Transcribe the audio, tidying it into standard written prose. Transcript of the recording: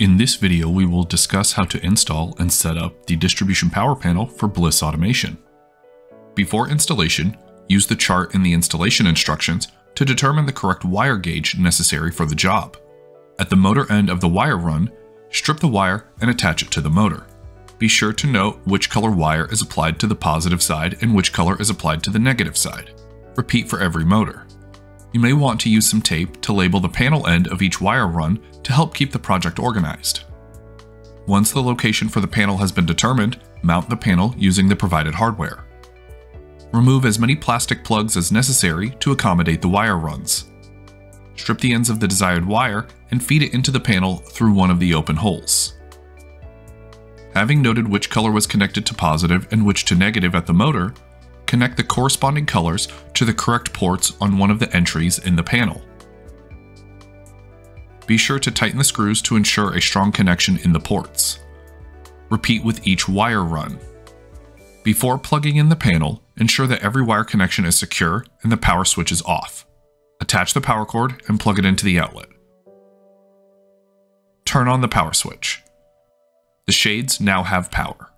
In this video, we will discuss how to install and set up the distribution power panel for Bliss automation. Before installation, use the chart in the installation instructions to determine the correct wire gauge necessary for the job. At the motor end of the wire run, strip the wire and attach it to the motor. Be sure to note which color wire is applied to the positive side and which color is applied to the negative side. Repeat for every motor. You may want to use some tape to label the panel end of each wire run to help keep the project organized. Once the location for the panel has been determined, mount the panel using the provided hardware. Remove as many plastic plugs as necessary to accommodate the wire runs. Strip the ends of the desired wire and feed it into the panel through one of the open holes. Having noted which color was connected to positive and which to negative at the motor, connect the corresponding colors to the correct ports on one of the entries in the panel. Be sure to tighten the screws to ensure a strong connection in the ports. Repeat with each wire run. Before plugging in the panel, ensure that every wire connection is secure and the power switch is off. Attach the power cord and plug it into the outlet. Turn on the power switch. The shades now have power.